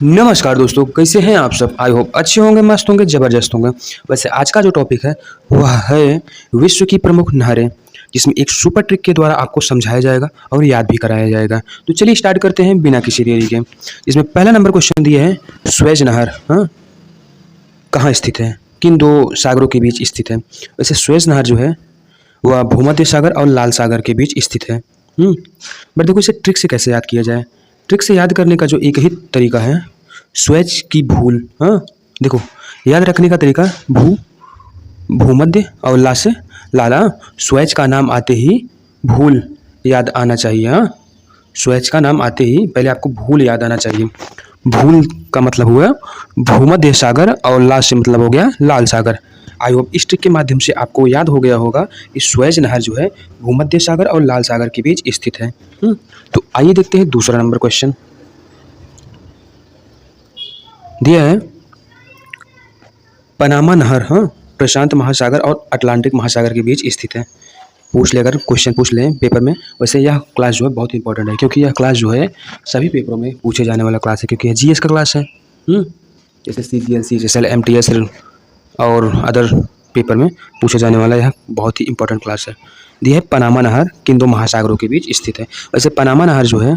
नमस्कार दोस्तों, कैसे हैं आप सब? आई होप अच्छे होंगे, मस्त होंगे, ज़बरदस्त होंगे। वैसे आज का जो टॉपिक है वह है विश्व की प्रमुख नहरें, जिसमें एक सुपर ट्रिक के द्वारा आपको समझाया जाएगा और याद भी कराया जाएगा। तो चलिए स्टार्ट करते हैं बिना किसी देरी के। इसमें पहला नंबर क्वेश्चन दिया है, स्वेज नहर कहाँ स्थित है? किन दो सागरों के बीच स्थित है? वैसे स्वेज नहर जो है वह भूमध्य सागर और लाल सागर के बीच स्थित है। बट देखो, इसे ट्रिक से कैसे याद किया जाए? ट्रिक से याद करने का जो एक ही तरीका है, स्वेज की भूल। देखो, याद रखने का तरीका, भूमध्य और ला से लाला। स्वेज का नाम आते ही भूल याद आना चाहिए। स्वेज का नाम आते ही पहले आपको भूल याद आना चाहिए। भूल का मतलब हुआ भूमध्य सागर और ला से मतलब हो गया लाल सागर। आई होप इस ट्रिक के माध्यम से आपको याद हो गया होगा कि स्वेज नहर जो है भूमध्य सागर और लाल सागर के बीच स्थित है। तो आइए देखते हैं दूसरा नंबर क्वेश्चन दिया है, पनामा नहर प्रशांत महासागर और अटलांटिक महासागर के बीच स्थित है। पूछ ले, अगर क्वेश्चन पूछ लें पेपर में। वैसे यह क्लास जो है बहुत इंपॉर्टेंट है, क्योंकि यह क्लास जो है सभी पेपरों में पूछे जाने वाला क्लास है, क्योंकि यह जीएस का क्लास है। जैसे CGL, CGL, MTS और अदर पेपर में पूछे जाने वाला यह बहुत ही इंपॉर्टेंट क्लास है। दिया है, पनामा नहर किन दो महासागरों के बीच स्थित है? वैसे पनामा नहर जो है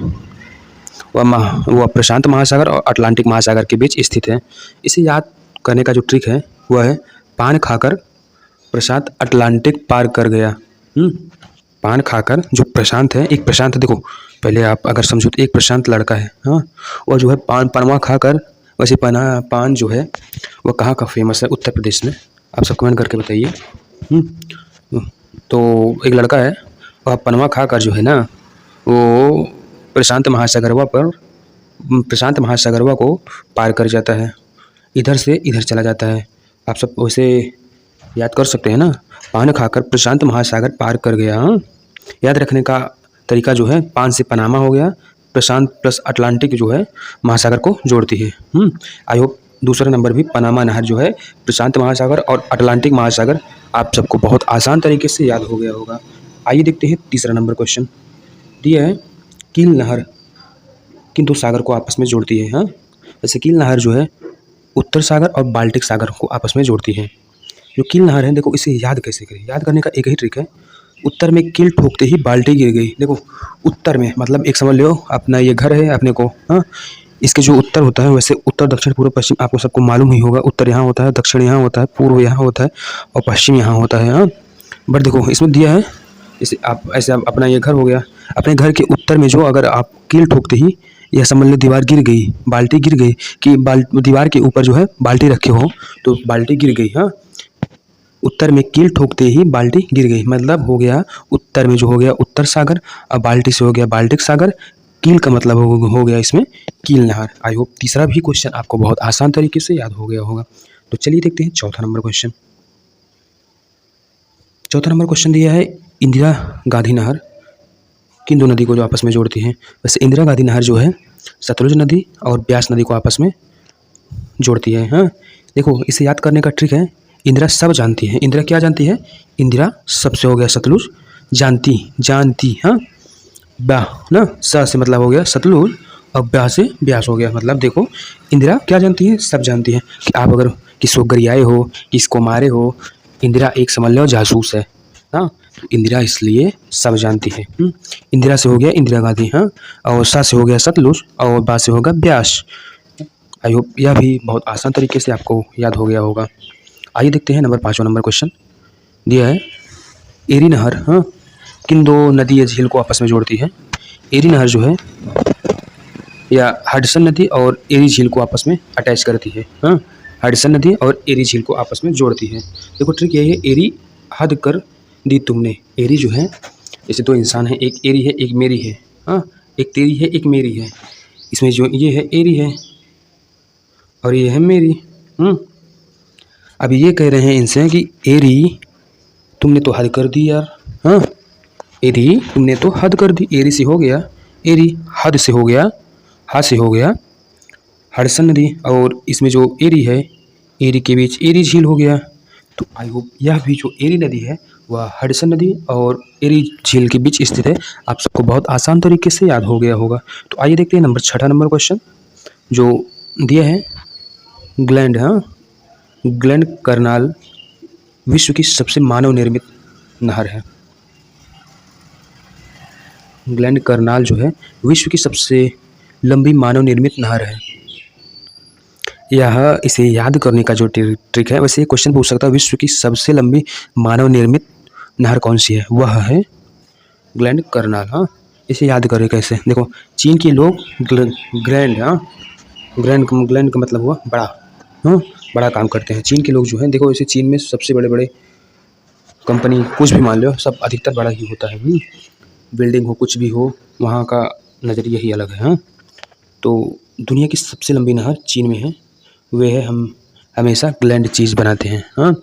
वह प्रशांत महासागर और अटलांटिक महासागर के बीच स्थित है। इसे याद करने का जो ट्रिक है वह है, पान खाकर प्रशांत अटलांटिक पार कर गया। पान खाकर जो प्रशांत है, एक प्रशांत, देखो पहले आप अगर समझो तो एक प्रशांत लड़का है, और जो है पानवा खाकर। वैसे पान जो है वह कहाँ का फेमस है? उत्तर प्रदेश में। आप सब कमेंट करके बताइए। तो एक लड़का है, वह पनवा खाकर जो है ना, वो प्रशांत महासागरवा को पार कर जाता है, इधर से इधर चला जाता है। आप सब वैसे याद कर सकते हैं ना, पान खाकर प्रशांत महासागर पार कर गया। याद रखने का तरीका जो है, पान से पनामा हो गया, प्रशांत प्लस अटलांटिक जो है महासागर को जोड़ती है। आई होप दूसरा नंबर भी, पनामा नहर जो है प्रशांत महासागर और अटलांटिक महासागर, आप सबको बहुत आसान तरीके से याद हो गया होगा। आइए देखते हैं तीसरा नंबर क्वेश्चन दिया है, कील नहर किन दो सागर को आपस में जोड़ती है? वैसे कील नहर जो है उत्तर सागर और बाल्टिक सागर को आपस में जोड़ती है। जो कील नहर है, देखो इसे याद कैसे करें? याद करने का एक ही ट्रिक है, उत्तर में कील ठोकते ही बाल्टी गिर गई। देखो उत्तर में मतलब एक समझ लो, अपना ये घर है अपने को, इसके जो उत्तर होता है, वैसे उत्तर दक्षिण पूर्व पश्चिम आपको सबको मालूम ही होगा। उत्तर यहाँ होता है, दक्षिण यहाँ होता है, पूर्व यहाँ होता है और पश्चिम यहाँ होता है। बट देखो इसमें दिया है, जैसे आप अपना ये घर हो गया, अपने घर के उत्तर में जो अगर आप कील ठोकते ही, यह समझ लो दीवार गिर गई, बाल्टी गिर गई, कि दीवार के ऊपर जो है बाल्टी रखे हो तो बाल्टी गिर गई। उत्तर में कील ठोकते ही बाल्टी गिर गई, मतलब हो गया उत्तर में जो हो गया उत्तर सागर, और बाल्टी से हो गया बाल्टिक सागर। कील का मतलब हो गया इसमें कील नहर। आई होप तीसरा भी क्वेश्चन आपको बहुत आसान तरीके से याद हो गया होगा। तो चलिए देखते हैं चौथा नंबर क्वेश्चन। चौथा नंबर क्वेश्चन दिया है, इंदिरा गांधी नहर किन दो नदी को जो आपस में जोड़ती है? वैसे इंदिरा गांधी नहर जो है सतलुज नदी और ब्यास नदी को आपस में जोड़ती है। देखो इसे याद करने का ट्रिक है, इंदिरा सब जानती है। इंदिरा क्या जानती है? इंदिरा सबसे हो गया सतलुज, जानती। ब्या ना, स से मतलब हो गया सतलुज और ब्या से ब्यास हो गया। मतलब देखो इंदिरा क्या जानती है? सब जानती है। कि आप अगर किसको गरियाए हो, किसको मारे हो, इंदिरा एक समझ लो जासूस है। तो इंदिरा इसलिए सब जानती है। इंदिरा से हो गया इंदिरा गांधी, और सा से हो गया सतलुज और बा से होगा ब्यास। आई होप यह भी बहुत आसान तरीके से आपको याद हो गया होगा। आइए देखते हैं पाँचवा नंबर क्वेश्चन दिया है, एरी नहर किन दो नदी या झील को आपस में जोड़ती है? एरी नहर जो है या हडसन नदी और एरी झील को आपस में अटैच करती है। हडसन नदी और एरी झील को आपस में जोड़ती है। देखो ट्रिक यही है, एरी हद कर दी तुमने। एरी जो है, जैसे दो इंसान है, एक एरी है एक मेरी है, एक तेरी है एक मेरी है। इसमें जो ये है एरी है और ये है मेरी। अब ये कह रहे हैं इनसे कि एरी तुमने तो हद कर दी यार। एरी तुमने तो हद कर दी। एरी से हो गया एरी, हद से हो गया, हा से हो गया हडसन नदी, और इसमें जो एरी है, एरी के बीच एरी झील हो गया। तो आई होप यह भी जो एरी नदी है वह हडसन नदी और एरी झील के बीच स्थित है। आप सबको बहुत आसान तरीके से याद हो गया होगा। तो आइए देखते हैं छठा नंबर क्वेश्चन, जो दिया है ग्लैंड, हाँ, ग्लैंड करनाल विश्व की सबसे मानव निर्मित नहर है। ग्लैंड करनाल जो है विश्व की सबसे लंबी मानव निर्मित नहर है। यह इसे याद करने का जो ट्रिक है, वैसे ये क्वेश्चन पूछ सकता है विश्व की सबसे लंबी मानव निर्मित नहर कौन सी है, वह है ग्लैंड करनाल। हाँ, इसे याद करें कैसे, देखो चीन के लोग ग्लैंड, हाँ, ग्लैंड का मतलब हुआ बड़ा, हाँ, बड़ा काम करते हैं चीन के लोग जो हैं। देखो इसे चीन में सबसे बड़े बड़े कंपनी कुछ भी मान लो, सब अधिकतर बड़ा ही होता है। बिल्डिंग हो, कुछ भी हो, वहाँ का नज़रिया ही अलग है। हाँ, तो दुनिया की सबसे लंबी नहर चीन में है, वे है हम हमेशा ग्लैंड चीज़ बनाते हैं। हाँ,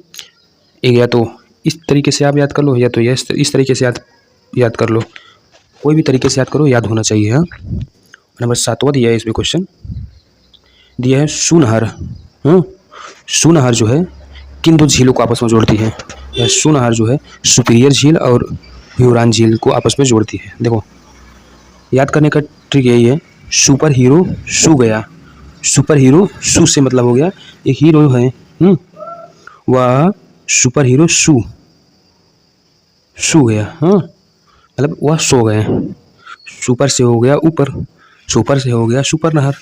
एक या तो इस तरीके से आप याद कर लो, या तो इस तरीके से याद कर लो, कोई भी तरीके से याद करो, याद होना चाहिए। हाँ, नंबर 7वां दिया है इसमें क्वेश्चन, दिया है सू नहर। हाँ, सू नहर जो है किन दो झीलों को आपस में जोड़ती है। यह सू नहर जो है सुपीरियर झील और ह्यूरॉन झील को आपस में जोड़ती है। देखो याद करने का ट्रिक यही है, सुपर हीरो सू गया, सुपर हीरो सू से मतलब हो गया एक हीरो है, वह सुपर हीरो सू गया। हाँ, मतलब वह सो गए, सुपर से हो गया ऊपर, सुपर से हो गया सुपर नहर,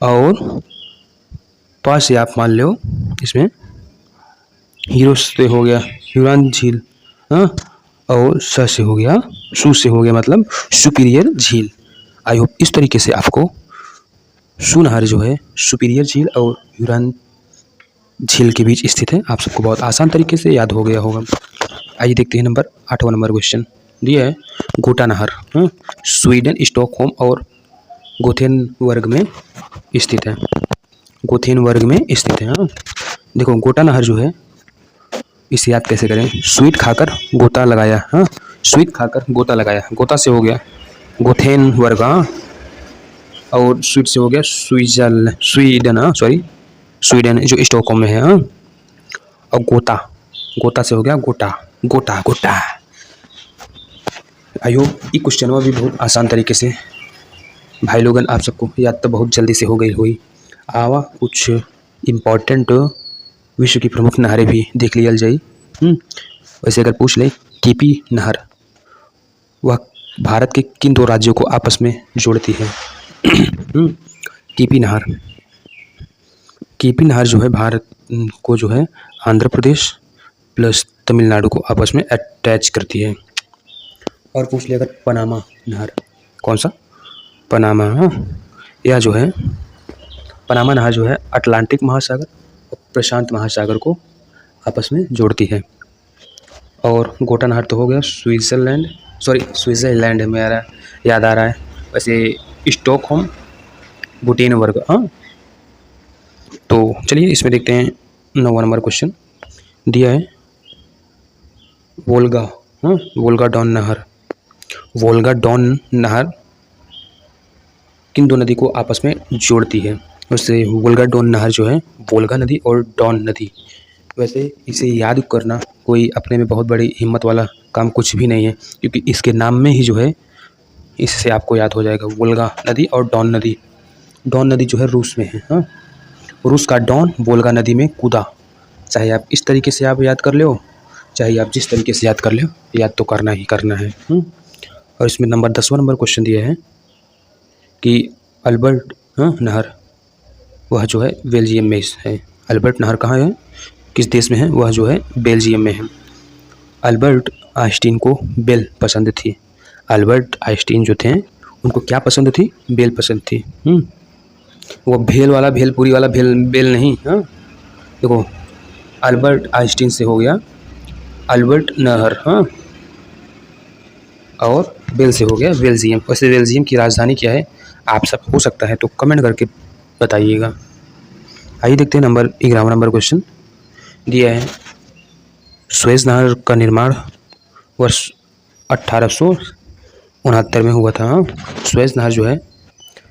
और पास से आप मान लो इसमें हीरो से हो गया ह्यूरॉन झील, हाँ, और से हो गया सू से हो गया मतलब सुपीरियर झील। आई होप इस तरीके से आपको सू नहर जो है सुपीरियर झील और ह्यूरॉन झील के बीच स्थित है, आप सबको बहुत आसान तरीके से याद हो गया होगा। आइए देखते हैं नंबर 8वां नंबर क्वेश्चन, दिया है गोटा नहर। हाँ, स्वीडन, स्टॉकहोम और गोथेनबर्ग में स्थित है, गोथेनबर्ग में स्थित है। हाँ, देखो गोटा नहर जो है इसे याद कैसे करें, स्वीट खाकर गोता लगाया। हाँ, स्वीट खाकर गोता लगाया, गोता से हो गया गोथेनबर्ग, हाँ, और स्वीट से हो गया स्वीडन, हाँ सॉरी स्वीडन जो स्टॉकहोम में है। हाँ, और गोता, गोता से हो गया गोटा, गोटा गोटा। आई होप ये क्वेश्चन भी बहुत आसान तरीके से भाई लोगन आप सबको याद तो बहुत जल्दी से हो गई हुई। आवा कुछ इम्पोर्टेंट विश्व की प्रमुख नहरें भी देख लिया जाए। वैसे अगर पूछ ले कीपी नहर, वह भारत के किन दो राज्यों को आपस में जोड़ती है। कीपी नहर, कीपी नहर जो है भारत को जो है आंध्र प्रदेश प्लस तमिलनाडु को आपस में अटैच करती है। और पूछ लिया अगर पनामा नहर, कौन सा, पनामा, हाँ, यह जो है पनामा नहर जो है अटलांटिक महासागर और प्रशांत महासागर को आपस में जोड़ती है। और गोटा नहर तो हो गया स्विट्ज़रलैंड में याद आ रहा है, वैसे स्टॉकहोम गोटेनबर्ग। हाँ, तो चलिए इसमें देखते हैं 9वां नंबर क्वेश्चन, दिया है वोल्गा। हाँ, वोल्गा डॉन नहर, वोल्गा डॉन नहर किन दो नदी को आपस में जोड़ती है। वैसे वोल्गा डॉन नहर जो है वोल्गा नदी और डॉन नदी, वैसे इसे याद करना कोई अपने में बहुत बड़ी हिम्मत वाला काम कुछ भी नहीं है, क्योंकि इसके नाम में ही जो है इससे आपको याद हो जाएगा वोल्गा नदी और डॉन नदी। डॉन नदी जो है रूस में है। हाँ, रूस का डॉन वोल्गा नदी में कूदा, चाहे आप इस तरीके से आप याद कर लो, चाहे आप जिस तरीके से याद कर लो, याद तो करना ही करना है। और इसमें नंबर 10वां नंबर क्वेश्चन दिया है कि अल्बर्ट, हाँ, नहर वह जो है बेल्जियम में है। अल्बर्ट नहर कहाँ है, किस देश में है, वह जो है बेल्जियम में है। अल्बर्ट आइंस्टीन को बेल पसंद थी, अल्बर्ट आइंस्टीन जो थे उनको क्या पसंद थी, बेल पसंद थी। वो भेल वाला भेल पूरी वाला बेल नहीं। हाँ, देखो अल्बर्ट आइंस्टीन से हो गया अल्बर्ट नहर, हाँ, और बेल से हो गया बेल्जियम। वैसे बेल्जियम की राजधानी क्या है, आप सब हो सकता है तो कमेंट करके बताइएगा। आइए देखते हैं नंबर 11वां नंबर क्वेश्चन, दिया है सुएज नहर का निर्माण वर्ष 1869 में हुआ था। हाँ, सुएज नहर जो है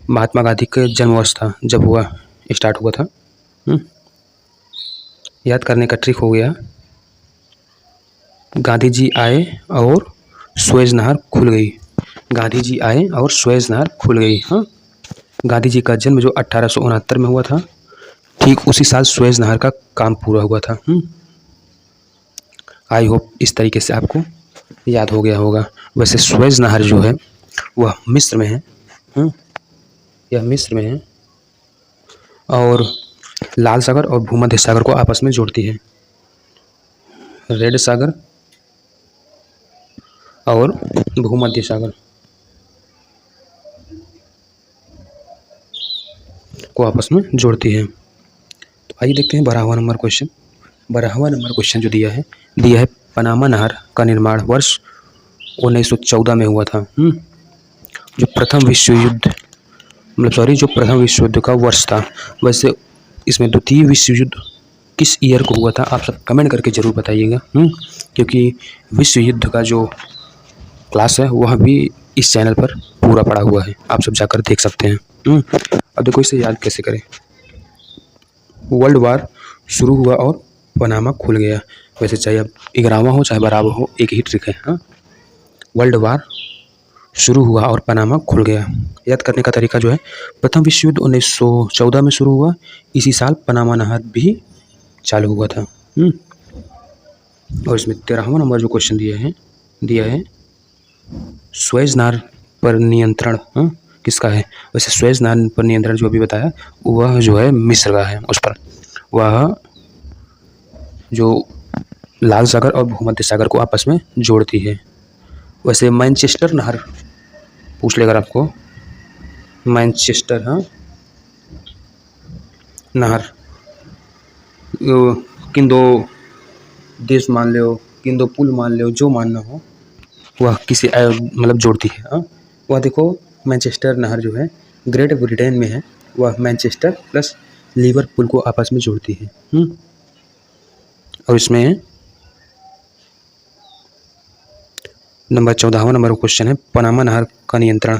महात्मा गांधी का जन्म वर्ष था जब हुआ, स्टार्ट हुआ था। याद करने का ट्रिक हो गया, गांधी जी आए और सुएज नहर खुल गई, गांधी जी आए और सुएज नहर खुल गई। हाँ, गांधी जी का जन्म जो 1869 में हुआ था, ठीक उसी साल सुएज नहर का काम पूरा हुआ था। आई होप इस तरीके से आपको याद हो गया होगा। वैसे सुएज नहर जो है वह मिस्र में है, यह मिस्र में है और लाल सागर और भूमध्य सागर को आपस में जोड़ती है। रेड सागर और भूमध्य सागर को आपस में जोड़ती है। तो आइए देखते हैं 12वां नंबर क्वेश्चन। 12वां नंबर क्वेश्चन जो दिया है पनामा नहर का निर्माण वर्ष 1914 में हुआ था। जो प्रथम विश्व युद्ध का वर्ष था। वैसे इसमें द्वितीय विश्व युद्ध किस ईयर को हुआ था, आप सब कमेंट करके ज़रूर बताइएगा, क्योंकि विश्व युद्ध का जो क्लास है वह भी इस चैनल पर पूरा पड़ा हुआ है, आप सब जाकर देख सकते हैं। अब देखो इसे याद कैसे करें। वर्ल्ड वार शुरू हुआ और पनामा खुल गया। वैसे चाहे अब 11वां हो चाहे 12वां हो, एक ही ट्रिक है। वर्ल्ड वार शुरू हुआ और पनामा खुल गया। याद करने का तरीका जो है, प्रथम विश्व युद्ध 1914 में शुरू हुआ, इसी साल पनामा नहर भी चालू हुआ था। और इसमें 13वां नंबर जो क्वेश्चन दिया है सुएज नहर पर नियंत्रण किसका है। वैसे सुएज नहर पर नियंत्रण जो अभी बताया वह जो है मिस्र का है। उस पर वह जो लाल सागर और भूमध्य सागर को आपस में जोड़ती है। वैसे मैनचेस्टर नहर पूछ लेगा आपको, मैनचेस्टर नहर किन दो देश मान लो, किन दो पुल मान लो, जो मानना हो वह किसी मतलब जोड़ती है। वह देखो मैनचेस्टर नहर जो है ग्रेट ब्रिटेन में है, वह मैनचेस्टर प्लस लिवरपूल को आपस में जोड़ती है। और इसमें नंबर 14वां नंबर क्वेश्चन है पनामा नहर का नियंत्रण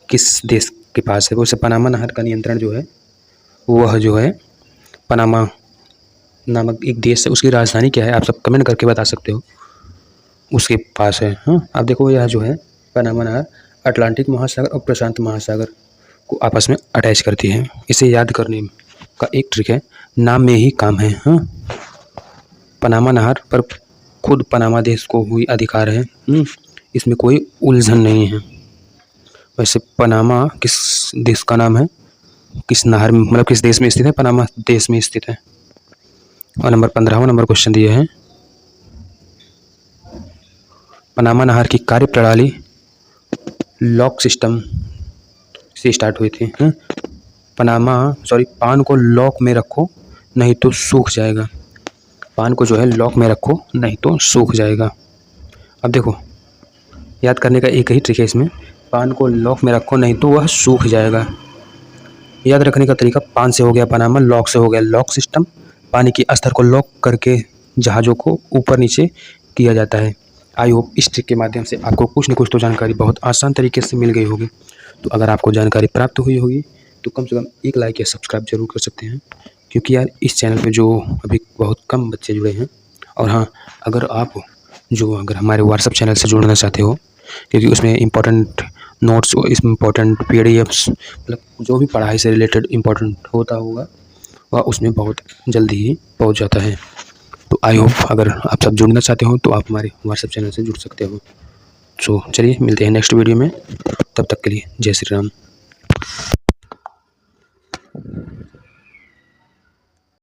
किस देश के पास है। वैसे पनामा नहर का नियंत्रण जो है वह जो है पनामा नामक एक देश है, उसकी राजधानी क्या है आप सब कमेंट करके बता सकते हो, उसके पास है। अब देखो यह जो है पनामा नहर अटलांटिक महासागर और प्रशांत महासागर को आपस में अटैच करती है। इसे याद करने का एक ट्रिक है, नाम में ही काम है। पनामा नहर पर खुद पनामा देश को हुई अधिकार है, इसमें कोई उलझन नहीं है। वैसे पनामा किस देश का नाम है, किस नहर में मतलब किस देश में स्थित है, पनामा देश में स्थित है। और नंबर 15वां नंबर क्वेश्चन दिया है पनामा नहर की कार्यप्रणाली लॉक सिस्टम से स्टार्ट हुई थी। पान को लॉक में रखो नहीं तो सूख जाएगा। पान को जो है लॉक में रखो नहीं तो सूख जाएगा। अब देखो याद करने का एक ही ट्रिक है इसमें, पान को लॉक में रखो नहीं तो वह सूख जाएगा। याद रखने का तरीका, पान से हो गया पनामा, लॉक से हो गया लॉक सिस्टम। पानी के स्तर को लॉक करके जहाज़ों को ऊपर नीचे किया जाता है। आई होप इस ट्रिक के माध्यम से आपको कुछ न कुछ तो जानकारी बहुत आसान तरीके से मिल गई होगी। तो अगर आपको जानकारी प्राप्त हुई होगी तो कम से कम एक लाइक या सब्सक्राइब जरूर कर सकते हैं, क्योंकि यार इस चैनल पे जो अभी बहुत कम बच्चे जुड़े हैं। और हाँ, अगर हमारे व्हाट्सएप चैनल से जुड़ना चाहते हो, क्योंकि उसमें इम्पोर्टेंट नोट्स, इम्पोर्टेंट PDFs मतलब जो भी पढ़ाई से रिलेटेड इम्पोर्टेंट होता होगा वह उसमें बहुत जल्दी ही पहुंच जाता है। तो आई होप अगर आप सब जुड़ना चाहते हो तो आप हमारे व्हाट्सएप चैनल से जुड़ सकते हो। सो चलिए मिलते हैं नेक्स्ट वीडियो में, तब तक के लिए जय श्री राम।